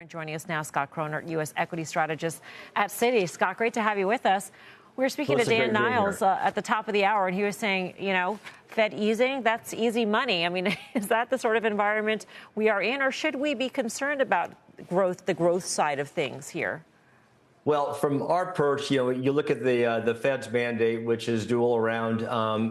Joining us now, Scott Chronert, U.S. equity strategist at Citi. Scott, great to have you with us. We were speaking to Dan Niles at the top of the hour, and he was saying, Fed easing, that's easy money. I mean, is that the sort of environment we are in, or should we be concerned about the growth side of things here? Well, from our perch, you look at the Fed's mandate, which is dual around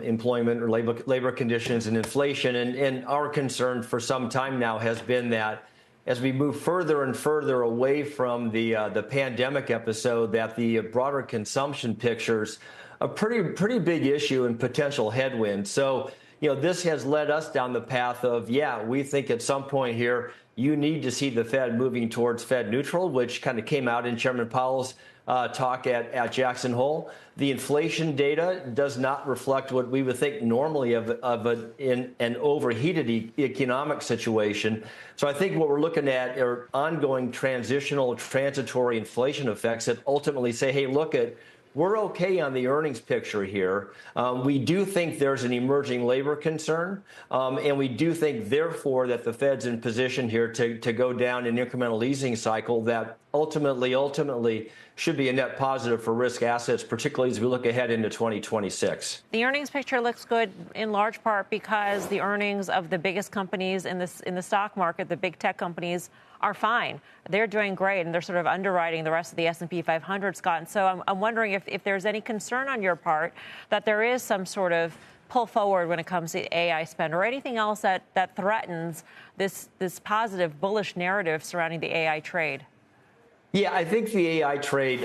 employment or labor conditions and inflation. And our concern for some time now has been that as we move further and further away from the pandemic episode, that the broader consumption picture's a pretty big issue and potential headwind. So, this has led us down the path of, we think at some point here, you need to see the Fed moving towards Fed neutral, which kind of came out in Chairman Powell's talk at Jackson Hole. The inflation data does not reflect what we would think normally of in an overheated economic situation. So I think what we're looking at are ongoing transitory inflation effects that ultimately say, hey, we're okay on the earnings picture here. We do think there's an emerging labor concern, and we do think, therefore, that the Fed's in position here to go down an incremental easing cycle that ultimately should be a net positive for risk assets, particularly as we look ahead into 2026. The earnings picture looks good in large part because the earnings of the biggest companies in the stock market, the big tech companies, are fine. They're doing great, and they're sort of underwriting the rest of the S&P 500, Scott. And so I'm wondering if there's any concern on your part that there is some sort of pull forward when it comes to AI spend or anything else that threatens this positive, bullish narrative surrounding the AI trade. Yeah, I think the AI trade,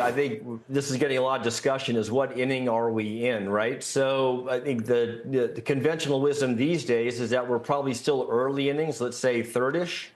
this is getting a lot of discussion, is what inning are we in, right? So I think the conventional wisdom these days is that we're probably still early innings, let's say third-ish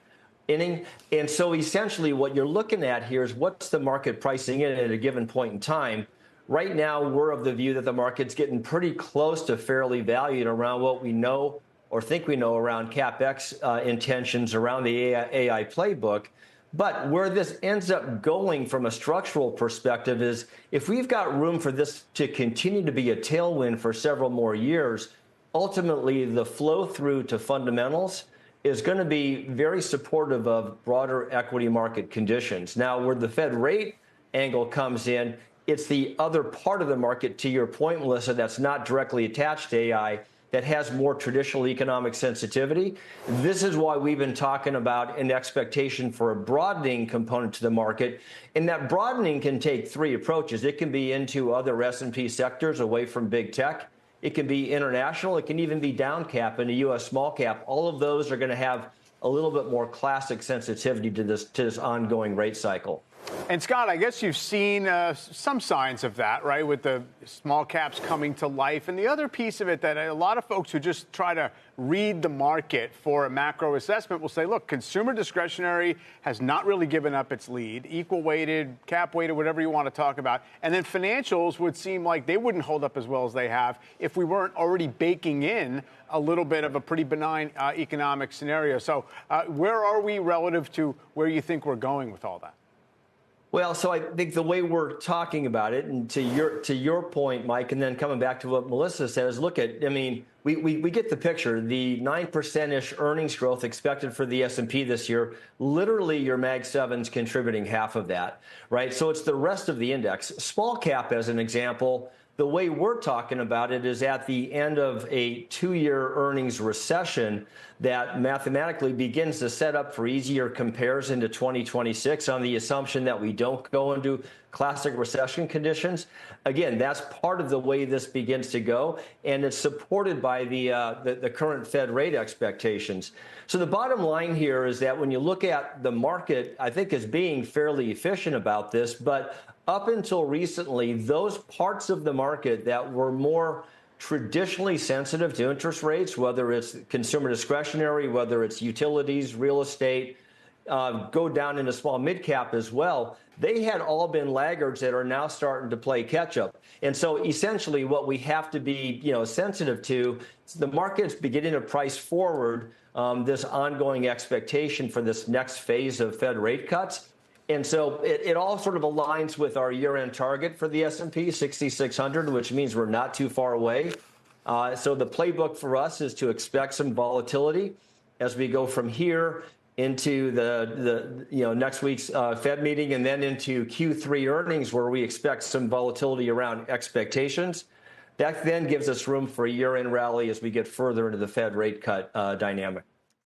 inning. And so essentially what you're looking at here is what's the market pricing in at a given point in time. Right now, we're of the view that the market's getting pretty close to fairly valued around what we know or think we know around CapEx intentions around the AI playbook. But where this ends up going from a structural perspective is if we've got room for this to continue to be a tailwind for several more years, ultimately the flow through to fundamentals is going to be very supportive of broader equity market conditions. Now, where the Fed rate angle comes in, it's the other part of the market, to your point, Melissa, that's not directly attached to AI, that has more traditional economic sensitivity. This is why we've been talking about an expectation for a broadening component to the market. And that broadening can take three approaches. It can be into other S&P sectors away from big tech. It can be international. It can even be down cap in a U.S. small cap. All of those are going to have a little bit more classic sensitivity to this ongoing rate cycle. And Scott, I guess you've seen some signs of that, right, with the small caps coming to life. And the other piece of it that a lot of folks who just try to read the market for a macro assessment will say, look, consumer discretionary has not really given up its lead, equal weighted, cap weighted, whatever you want to talk about. And then financials would seem like they wouldn't hold up as well as they have if we weren't already baking in a little bit of a pretty benign economic scenario. So where are we relative to where you think we're going with all that? Well, so I think the way we're talking about it, and to your point, Mike, and then coming back to what Melissa says, we get the picture. The 9%-ish earnings growth expected for the S&P this year, literally your Mag 7's contributing half of that, right? So it's the rest of the index. Small cap, as an example, the way we're talking about it is at the end of a 2-year earnings recession that mathematically begins to set up for easier compares into 2026 on the assumption that we don't go into classic recession conditions. Again, that's part of the way this begins to go, and it's supported by the current Fed rate expectations. So the bottom line here is that when you look at the market, I think is being fairly efficient about this, but up until recently, those parts of the market that were more traditionally sensitive to interest rates, whether it's consumer discretionary, whether it's utilities, real estate, go down into small mid-cap as well, they had all been laggards that are now starting to play catch-up. And so essentially what we have to be sensitive to is the market's beginning to price forward this ongoing expectation for this next phase of Fed rate cuts. And so it all sort of aligns with our year-end target for the S&P, 6,600, which means we're not too far away. So the playbook for us is to expect some volatility as we go from here into the next week's Fed meeting, and then into Q3 earnings, where we expect some volatility around expectations. That then gives us room for a year-end rally as we get further into the Fed rate cut dynamic.